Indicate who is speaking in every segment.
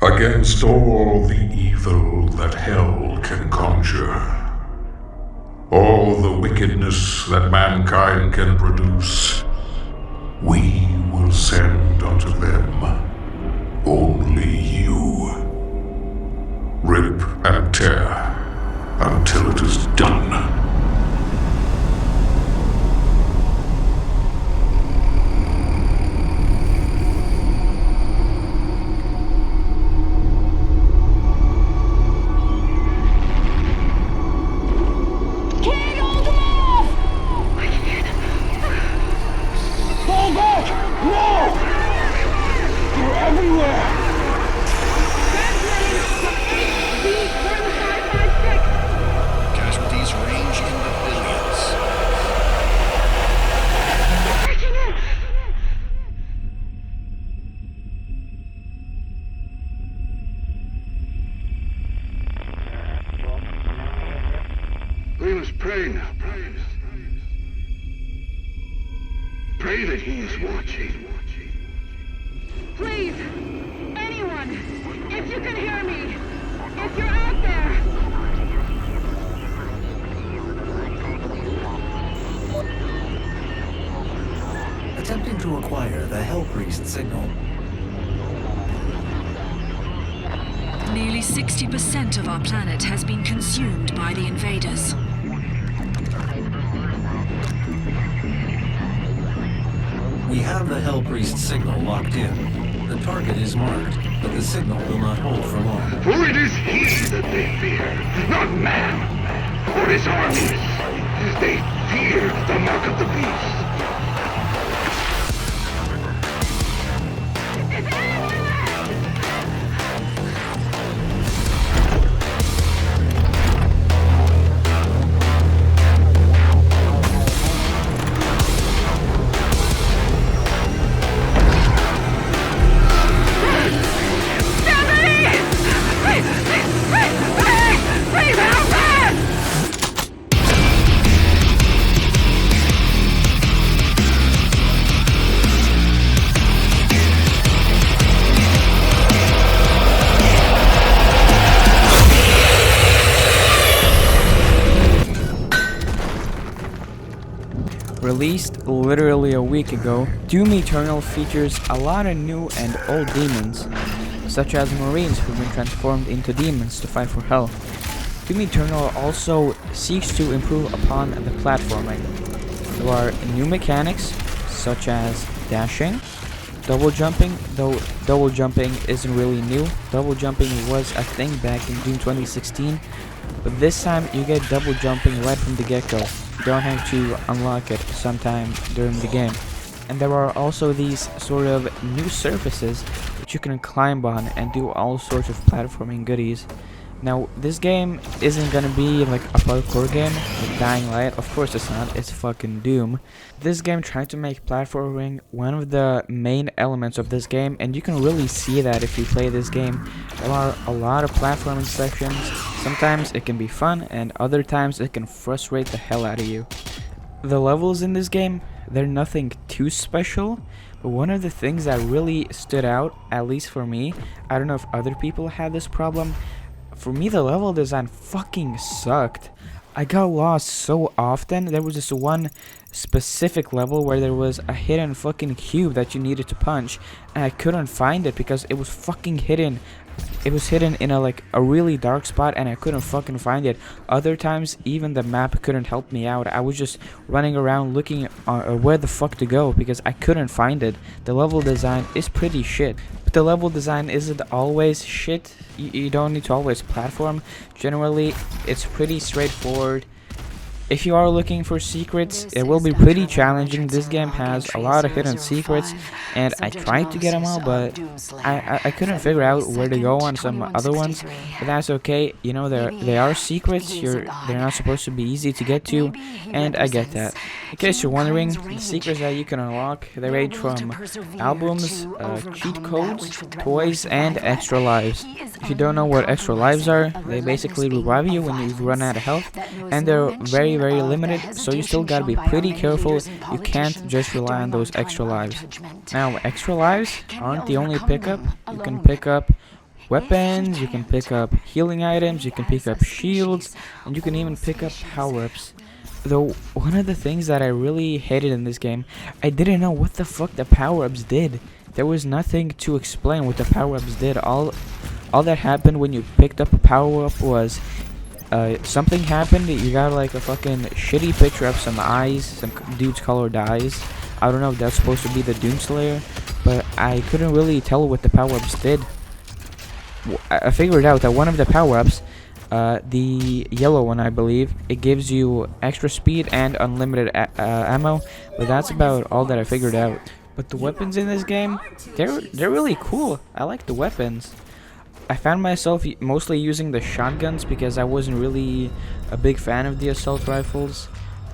Speaker 1: Against all the evil that hell can conjure, all the wickedness that mankind can produce, we will send unto them only you. Rip and tear until it is done.
Speaker 2: We must pray now. Pray that he is watching.
Speaker 3: Please, anyone, if you can hear me, if you're out there.
Speaker 4: Attempting to acquire the Hell Priest signal.
Speaker 5: Nearly 60% of our planet has been consumed by the invaders.
Speaker 4: We have the Hell Priest signal locked in. The target is marked, but the signal will not hold for long.
Speaker 2: For it is he that they fear, not man, or his armies. They fear the mark of the beast.
Speaker 6: Released literally a week ago, Doom Eternal features a lot of new and old demons, such as Marines who've been transformed into demons to fight for Hell. Doom Eternal also seeks to improve upon the platforming. There are new mechanics, such as dashing, double jumping, though double jumping isn't really new. Double jumping was a thing back in Doom 2016, but this time you get double jumping right from the get-go. You don't have to unlock it sometime during the game. And there are also these sort of new surfaces that you can climb on and do all sorts of platforming goodies. Now, this game isn't gonna be like a parkour game like Dying Light. Of course it's not, it's fucking Doom. This game tried to make platforming one of the main elements of this game, and you can really see that if you play this game. There are a lot of platforming sections. Sometimes it can be fun, and other times it can frustrate the hell out of you. The levels in this game, they're nothing too special, but one of the things that really stood out, at least for me, I don't know if other people had this problem, for me the level design fucking sucked. I got lost so often. There was this one specific level where there was a hidden fucking cube that you needed to punch, and I couldn't find it because it was fucking hidden. It was hidden in a really dark spot, and I couldn't fucking find it. Other times, even the map couldn't help me out. I was just running around looking where the fuck to go because I couldn't find it. The level design is pretty shit. But the level design isn't always shit. You don't need to always platform. Generally, it's pretty straightforward. If you are looking for secrets, it will be pretty challenging. This game has a lot of hidden secrets, and I tried to get them all, but I couldn't figure out where to go on some other ones. But that's okay. You know, they are secrets. They're not supposed to be easy to get to, and I get that. In case you're wondering, the secrets that you can unlock, they range from albums, cheat codes, toys, and extra lives. If you don't know what extra lives are, they basically revive you when you've run out of health, and they're very limited, so you still gotta be pretty careful. You can't just rely on those extra lives. Now, extra lives aren't the only pickup. You can pick up weapons, you can pick up healing items, you can pick up shields, and you can even pick up power-ups. Though, one of the things that I really hated in this game, I didn't know what the fuck the power-ups did. There was nothing to explain what the power-ups did. All that happened when you picked up a power-up was something happened. You got like a fucking shitty picture of some eyes, some dude's colored eyes. I don't know if that's supposed to be the Doomslayer, but I couldn't really tell what the power-ups did. I figured out that one of the power-ups, the yellow one I believe, it gives you extra speed and unlimited ammo, but that's about all that I figured out. But the weapons in this game, they're really cool. I like the weapons. I found myself mostly using the shotguns because I wasn't really a big fan of the assault rifles.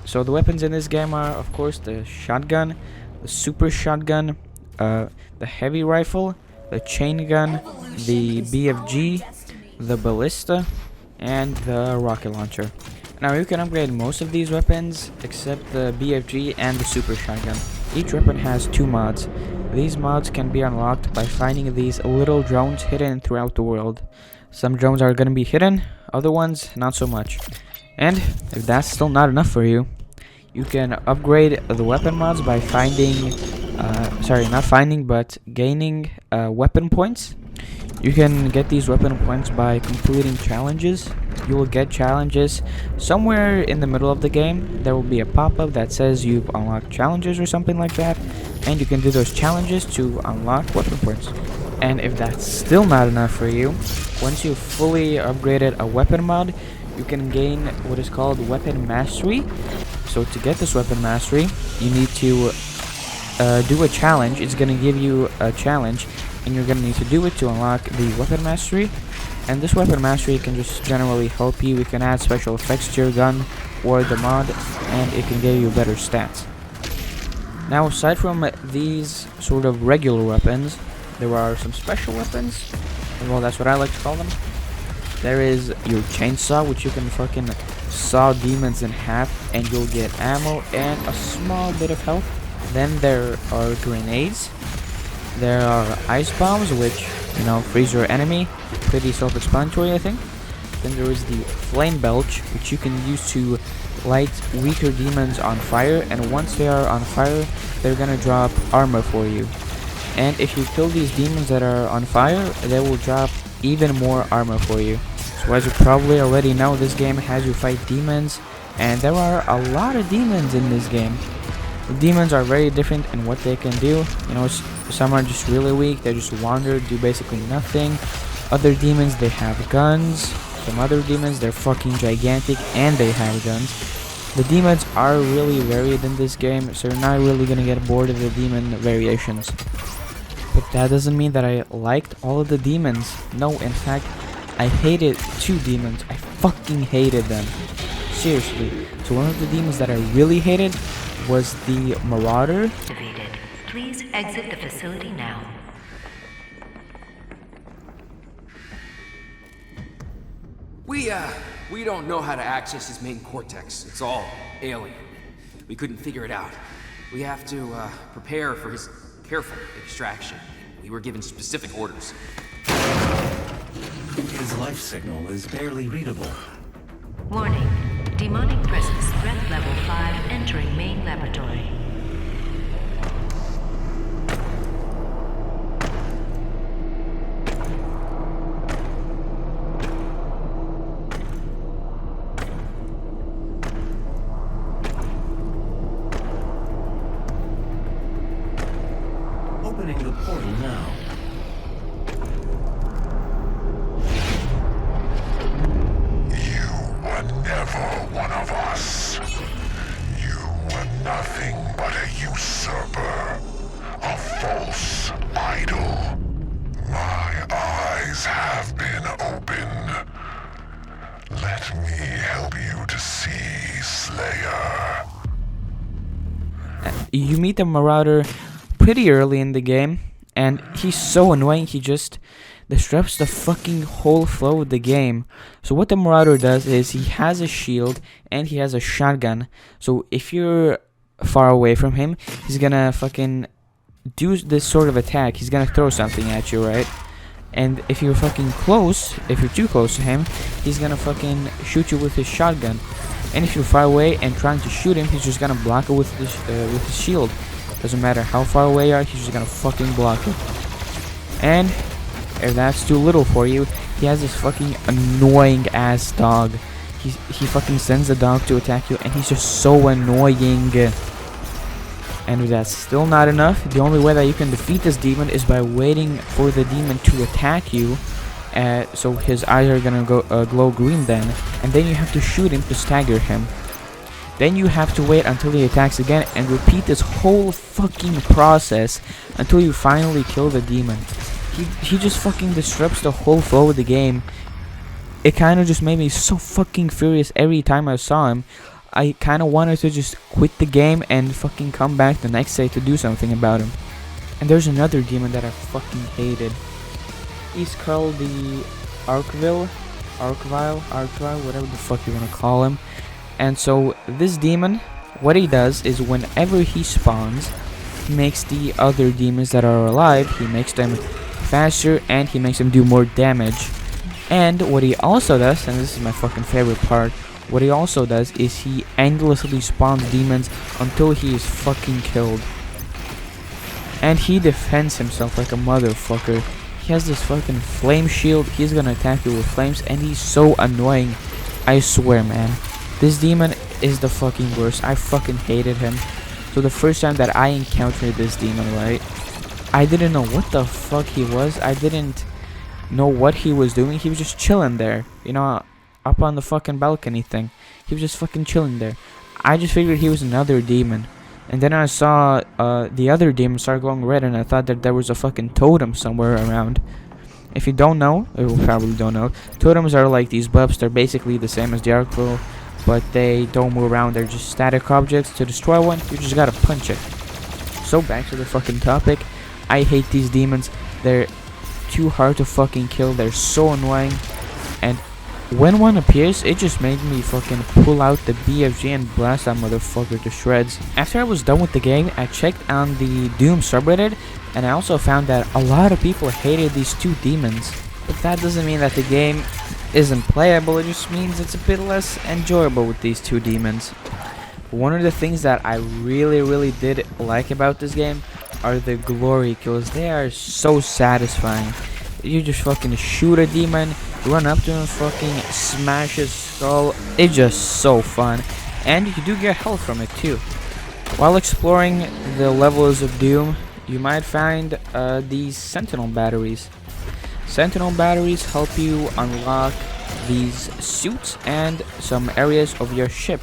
Speaker 6: So the weapons in this game are, of course, the shotgun, the super shotgun, the heavy rifle, the chain gun, the BFG, the ballista, and the rocket launcher. Now you can upgrade most of these weapons except the BFG and the super shotgun. Each weapon has 2 mods. These mods can be unlocked by finding these little drones hidden throughout the world. Some drones are going to be hidden, other ones not so much. And if that's still not enough for you, you can upgrade the weapon mods by gaining weapon points. You can get these weapon points by completing challenges. You will get challenges somewhere in the middle of the game. There will be a pop-up that says you've unlocked challenges or something like that, and you can do those challenges to unlock weapon points. And if that's still not enough for you, once you've fully upgraded a weapon mod, you can gain what is called weapon mastery. So to get this weapon mastery, you need to do a challenge. It's going to give you a challenge, and you're going to need to do it to unlock the weapon mastery. And this weapon mastery can just generally help you. You can add special effects to your gun or the mod, and it can give you better stats. Now, aside from these sort of regular weapons, there are some special weapons. Well, that's what I like to call them. There is your chainsaw, which you can fucking saw demons in half, and you'll get ammo and a small bit of health. Then there are grenades. There are ice bombs, which, you know, freeze your enemy. Pretty self-explanatory, I think. Then there is the flame belch, which you can use to light weaker demons on fire, and once they are on fire, they're gonna drop armor for you. And if you kill these demons that are on fire, they will drop even more armor for you. So as you probably already know, this game has you fight demons, and there are a lot of demons in this game. The demons are very different in what they can do. You know, some are just really weak, they just wander, do basically nothing. Other demons, they have guns. Some other demons, they're fucking gigantic and they have guns. The demons are really varied in this game, so you're not really gonna get bored of the demon variations. But that doesn't mean that I liked all of the demons. No, in fact, I hated 2 demons. I fucking hated them. Seriously. So one of the demons that I really hated was the Marauder.
Speaker 7: Activated. Please exit the facility now.
Speaker 8: We don't know how to access his main cortex. It's all alien. We couldn't figure it out. We have to, prepare for his careful extraction. We were given specific orders.
Speaker 4: His life signal is barely readable.
Speaker 7: Warning. Demonic presence threat level 5 entering main laboratory.
Speaker 4: Opening the portal now.
Speaker 2: You were never one of us. You were nothing but a usurper, a false idol. My eyes have been opened. Let me help you to see, Slayer.
Speaker 6: You meet the Marauder pretty early in the game, and he's so annoying. He just disrupts the fucking whole flow of the game. So what the Marauder does is he has a shield and he has a shotgun. So if you're far away from him, he's gonna fucking do this sort of attack. He's gonna throw something at you, right? And if you're fucking close, if you're too close to him, he's gonna fucking shoot you with his shotgun. And if you're far away and trying to shoot him, he's just gonna block it with his shield. Doesn't matter how far away you are, he's just gonna fucking block it. And if that's too little for you, he has this fucking annoying ass dog. He fucking sends the dog to attack you, and he's just so annoying. And if that's still not enough, the only way that you can defeat this demon is by waiting for the demon to attack you. So his eyes are gonna go glow green then, and then you have to shoot him to stagger him. Then you have to wait until he attacks again and repeat this whole fucking process until you finally kill the demon. He just fucking disrupts the whole flow of the game. It kind of just made me so fucking furious every time I saw him. I kind of wanted to just quit the game and fucking come back the next day to do something about him. And there's another demon that I fucking hated. He's called the Archvile, whatever the fuck you want to call him. And so this demon, what he does is whenever he spawns, he makes the other demons that are alive, he makes them faster and he makes them do more damage. And what he also does, and this is my fucking favorite part, what he also does is he endlessly spawns demons until he is fucking killed. And he defends himself like a motherfucker. He has this fucking flame shield. He's gonna attack you with flames, and he's so annoying. I swear, man. This demon is the fucking worst. I fucking hated him. So the first time that I encountered this demon, right, I didn't know what the fuck he was. I didn't know what he was doing. He was just chilling there, you know, up on the fucking balcony thing. He was just fucking chilling there. I just figured he was another demon. And then I saw the other demon start glowing red, and I thought that there was a fucking totem somewhere around. If you don't know, you probably don't know, totems are like these buffs. They're basically the same as the Archville, but they don't move around. They're just static objects. To destroy one, you just gotta punch it. So back to the fucking topic. I hate these demons. They're too hard to fucking kill. They're so annoying. And when one appears, it just made me fucking pull out the BFG and blast that motherfucker to shreds. After I was done with the game, I checked on the Doom subreddit, and I also found that a lot of people hated these two demons. But that doesn't mean that the game isn't playable, it just means it's a bit less enjoyable with these two demons. One of the things that I really did like about this game are the glory kills. They are so satisfying. You just fucking shoot a demon, run up to him, fucking smash his skull. It's just so fun. And you do get health from it too. While exploring the levels of Doom, you might find these Sentinel batteries. Sentinel batteries help you unlock these suits and some areas of your ship.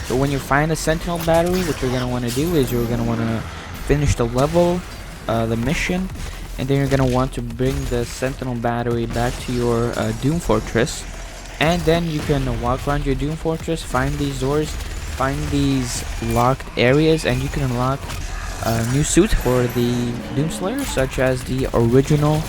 Speaker 6: So when you find a Sentinel battery, what you're going to want to do is you're going to want to finish the level, the mission, and then you're going to want to bring the Sentinel battery back to your Doom Fortress. And then you can walk around your Doom Fortress, find these doors, find these locked areas, and you can unlock a new suit for the Doom Slayer, such as the original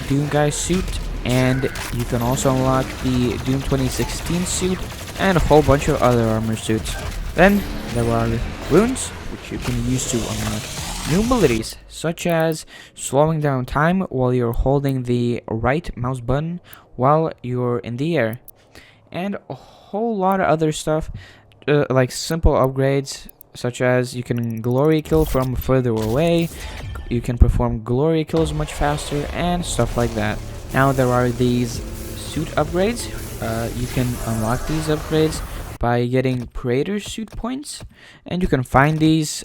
Speaker 6: Doom Guy suit, and you can also unlock the Doom 2016 suit and a whole bunch of other armor suits. Then there are runes, which you can use to unlock new abilities, such as slowing down time while you're holding the right mouse button while you're in the air, and a whole lot of other stuff, like simple upgrades, such as you can glory kill from further away, you can perform glory kills much faster, and stuff like that. Now there are these suit upgrades. You can unlock these upgrades by getting Praetor suit points, and you can find these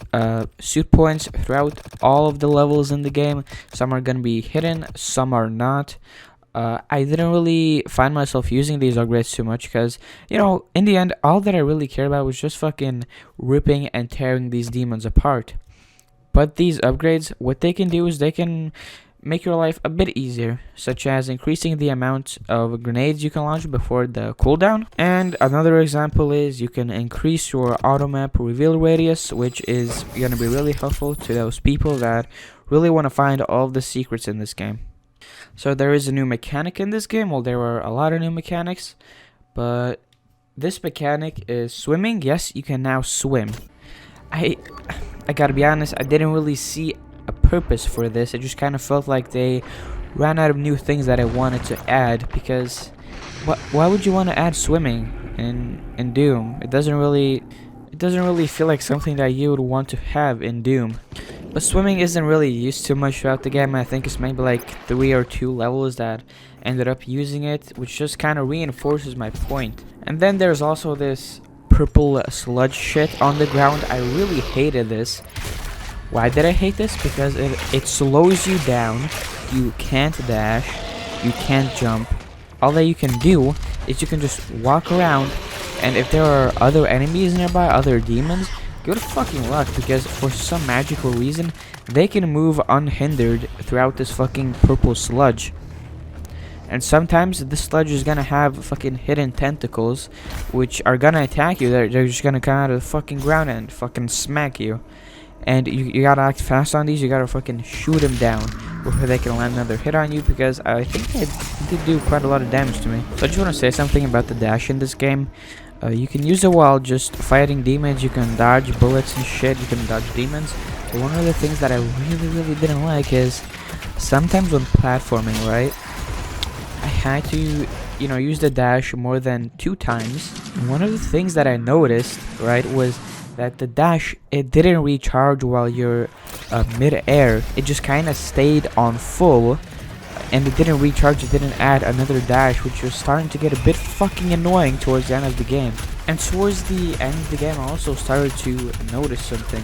Speaker 6: suit points throughout all of the levels in the game. Some are gonna be hidden, some are not. I didn't really find myself using these upgrades too much because, you know, in the end, all that I really cared about was just fucking ripping and tearing these demons apart. But these upgrades, what they can do is they can make your life a bit easier, such as increasing the amount of grenades you can launch before the cooldown. And another example is you can increase your auto-map reveal radius, which is going to be really helpful to those people that really want to find all of the secrets in this game. So there is a new mechanic in this game. Well, there are a lot of new mechanics, but this mechanic is swimming. Yes, you can now swim. I gotta be honest, I didn't really see a purpose for this. It just kind of felt like they ran out of new things that I wanted to add, because why would you want to add swimming in Doom? It doesn't really feel like something that you would want to have in Doom. But swimming isn't really used too much throughout the game. I think it's maybe like 3 or 2 levels that ended up using it, which just kind of reinforces my point. And then there's also this purple sludge shit on the ground. I really hated this. Why did I hate this? Because it slows you down. You can't dash. You can't jump. All that you can do is you can just walk around, and if there are other enemies nearby, other demons, good fucking luck, because for some magical reason they can move unhindered throughout this fucking purple sludge. And sometimes this sludge is gonna have fucking hidden tentacles which are gonna attack you. They're just gonna come out of the fucking ground and fucking smack you. And you gotta act fast on these. You gotta fucking shoot them down before they can land another hit on you, because I think they did do quite a lot of damage to me. So I just want to say something about the dash in this game. You can use it while just fighting demons. You can dodge bullets and shit. You can dodge demons. But one of the things that I really didn't like is sometimes when platforming, right, I had to, use the dash more than 2 times. And one of the things that I noticed, right, was that the dash, it didn't recharge while you're mid-air. It just kind of stayed on full, and it didn't recharge. It didn't add another dash, which was starting to get a bit fucking annoying towards the end of the game. And towards the end of the game, I also started to notice something.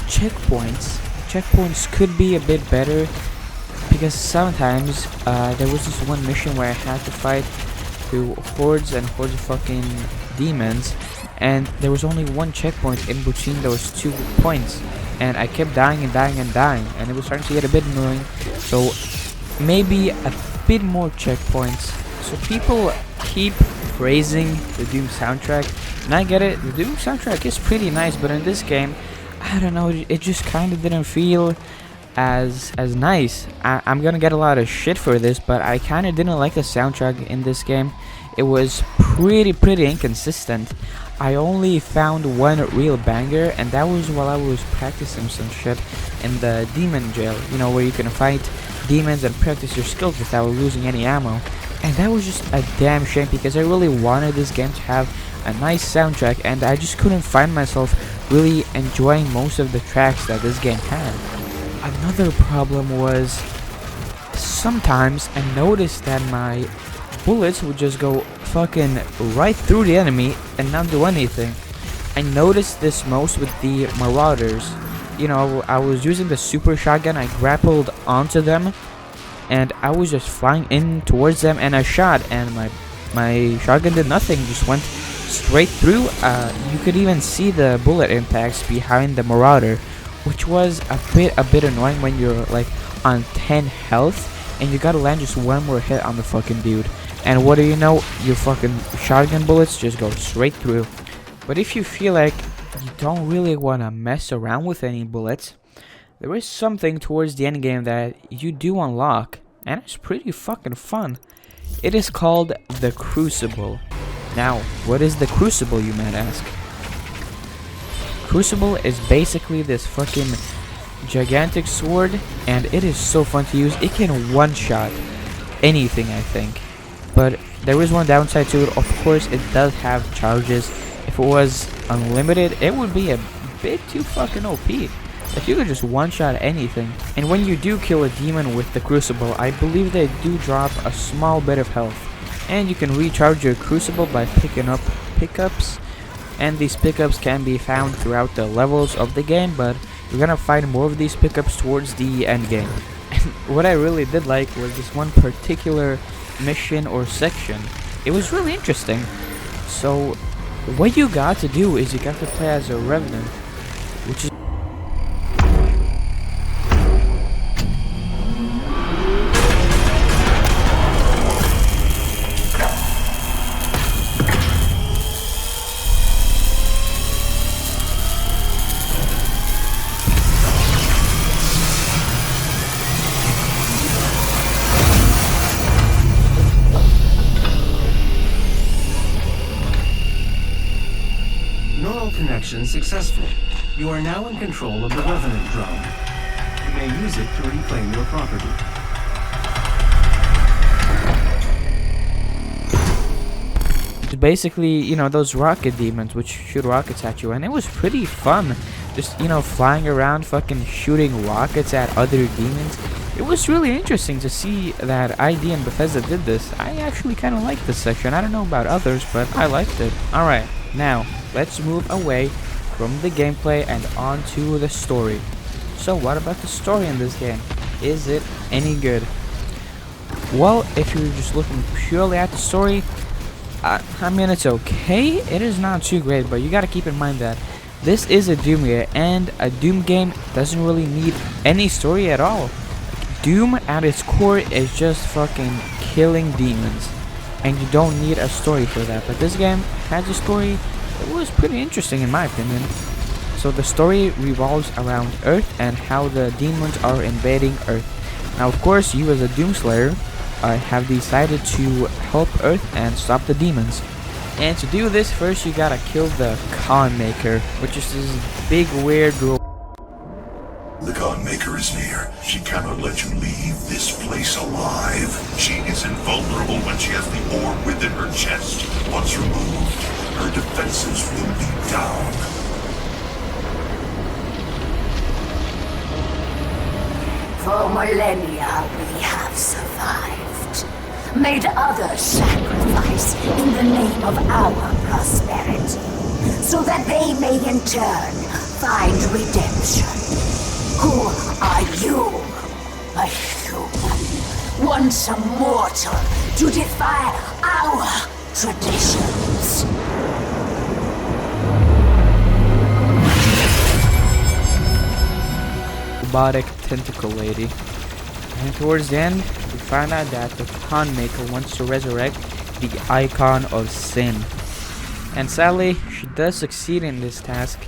Speaker 6: Checkpoints could be a bit better, because sometimes there was this one mission where I had to fight through hordes and hordes of fucking demons, and there was only one checkpoint in between those 2 points, and I kept dying, and it was starting to get a bit annoying. So maybe a bit more checkpoints. So people keep praising the Doom soundtrack, and I get it. The Doom soundtrack is pretty nice, but in this game, I don't know, it just kind of didn't feel as nice. I'm gonna get a lot of shit for this, but I kind of didn't like the soundtrack in this game. It was pretty inconsistent. I only found one real banger, and that was while I was practicing some shit in the demon jail, where you can fight demons and practice your skills without losing any ammo. And that was just a damn shame, because I really wanted this game to have a nice soundtrack, and I just couldn't find myself really enjoying most of the tracks that this game had. Another problem was sometimes I noticed that my bullets would just go fucking right through the enemy and not do anything. I noticed this most with the Marauders. I was using the super shotgun, I grappled onto them, and I was just flying in towards them, and I shot, and my shotgun did nothing, just went straight through. You could even see the bullet impacts behind the Marauder, which was a bit annoying when you're like on 10 health and you gotta land just one more hit on the fucking dude. And what do you know? Your fucking shotgun bullets just go straight through. But if you feel like you don't really want to mess around with any bullets, there is something towards the end game that you do unlock, and it's pretty fucking fun. It is called the Crucible. Now, what is the Crucible, you might ask? Crucible is basically this fucking gigantic sword, and it is so fun to use. It can one-shot anything, I think. But there is one downside to it. Of course, it does have charges. If it was unlimited, it would be a bit too fucking OP. If you could just one-shot anything. And when you do kill a demon with the Crucible, I believe they do drop a small bit of health. And you can recharge your Crucible by picking up pickups. And these pickups can be found throughout the levels of the game, but you're gonna find more of these pickups towards the end game. And what I really did like was this one particular mission or section. It was really interesting. So what you got to do is you got to play as a revenant, which is
Speaker 4: connection successful. You are now in control of the Revenant drone. You may use it to reclaim your property.
Speaker 6: basically, you know, those rocket demons which shoot rockets at you, and it was pretty fun. Just, you know, flying around fucking shooting rockets at other demons. It was really interesting to see that ID and Bethesda did this. I actually kind of liked this section. I don't know about others, but I liked it. Alright, now let's move away from the gameplay and onto the story. So what about the story in this game? Is it any good? Well, if you're just looking purely at the story, I mean, it's okay. It is not too great, but you gotta keep in mind that this is a Doom game, and a Doom game doesn't really need any story at all. Doom at its core is just fucking killing demons, and you don't need a story for that. But this game has a story. It was pretty interesting in my opinion. So the story revolves around Earth and how the demons are invading Earth. Now, of course, you as a Doomslayer have decided to help Earth and stop the demons. And to do this, first you gotta kill the Con Maker, which is this big weird girl.
Speaker 2: The God Maker is near. She cannot let you leave this place alive. She is invulnerable when she has the orb within her chest. Once removed, her defenses will be down.
Speaker 9: For millennia we have survived, made others sacrifice in the name of our prosperity, so that they may in turn find redemption. Who are you? A human, once a mortal, to defy our traditions.
Speaker 6: Robotic tentacle lady. And towards the end, we find out that the Con Maker wants to resurrect the Icon of Sin. And sadly, she does succeed in this task,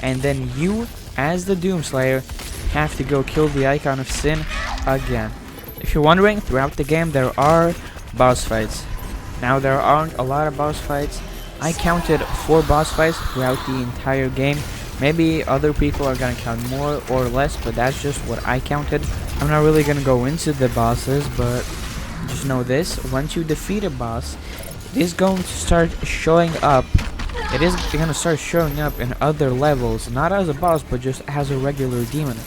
Speaker 6: and then you, as the Doomslayer, have to go kill the Icon of Sin again. If you're wondering, throughout the game there are boss fights. Now, there aren't a lot of boss fights. I counted 4 boss fights throughout the entire game. Maybe other people are gonna count more or less, but that's just what I counted. I'm not really gonna go into the bosses, but just know this: once you defeat a boss, it is going to start showing up. It is gonna start showing up in other levels, not as a boss, but just as a regular demon.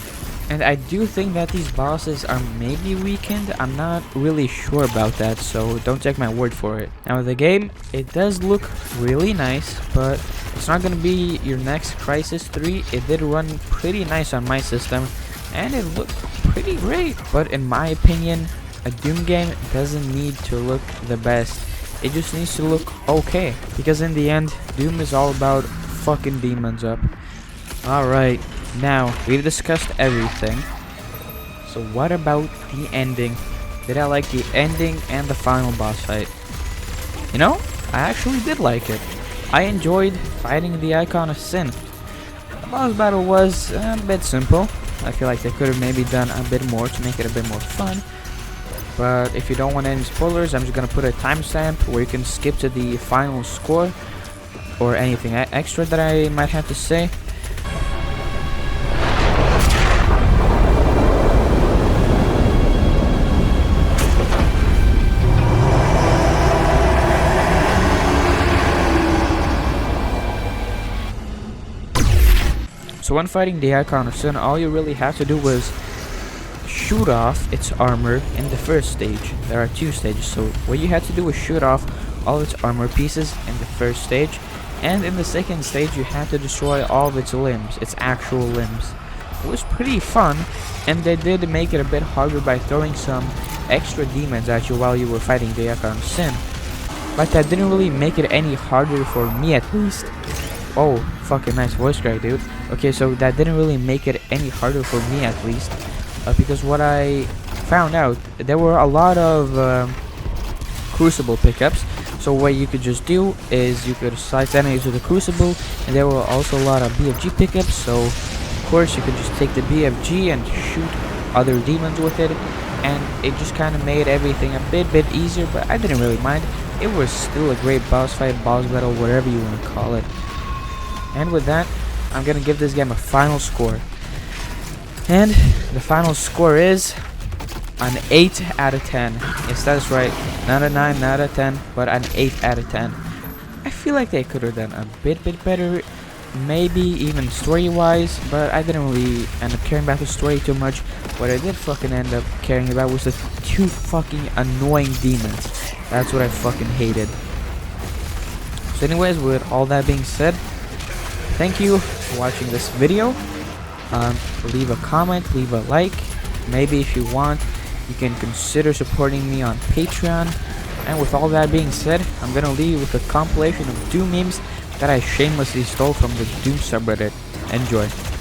Speaker 6: And I do think that these bosses are maybe weakened. I'm not really sure about that, so don't take my word for it. Now, the game, it does look really nice, but it's not gonna be your next Crysis 3. It did run pretty nice on my system, and it looked pretty great. But in my opinion, a Doom game doesn't need to look the best. It just needs to look okay, because in the end, Doom is all about fucking demons up. Alright, now we've discussed everything. So what about the ending? Did I like the ending and the final boss fight? You know, I actually did like it. I enjoyed fighting the Icon of Sin. The boss battle was a bit simple. I feel like they could have maybe done a bit more to make it a bit more fun. But if you don't want any spoilers, I'm just gonna put a timestamp where you can skip to the final score or anything extra that I might have to say. So when fighting the Icon of Sin, all you really have to do was shoot off its armor in the first stage. There are 2 stages, so what you had to do was shoot off all its armor pieces in the first stage, and in the second stage you had to destroy all of its limbs, its actual limbs. It was pretty fun, and they did make it a bit harder by throwing some extra demons at you while you were fighting the Icon of Sin. But that didn't really make it any harder for me, at least. Oh, fucking nice voice crack, dude. Okay, so that didn't really make it any harder for me, at least. Because what I found out, there were a lot of Crucible pickups. So what you could just do is you could slice enemies with the Crucible, and there were also a lot of BFG pickups. So, of course, you could just take the BFG and shoot other demons with it. And it just kind of made everything a bit easier, but I didn't really mind. It was still a great boss fight, boss battle, whatever you want to call it. And with that, I'm gonna give this game a final score. And the final score is an 8 out of 10. Yes, that's right. Not a 9, not a 10, but an 8 out of 10. I feel like they could have done a bit better, maybe even story-wise, but I didn't really end up caring about the story too much. What I did fucking end up caring about was the 2 fucking annoying demons. That's what I fucking hated. So anyways, with all that being said, thank you for watching this video. Leave a comment, leave a like. Maybe if you want, you can consider supporting me on Patreon. And with all that being said, I'm gonna leave you with a compilation of Doom memes that I shamelessly stole from the Doom subreddit. Enjoy.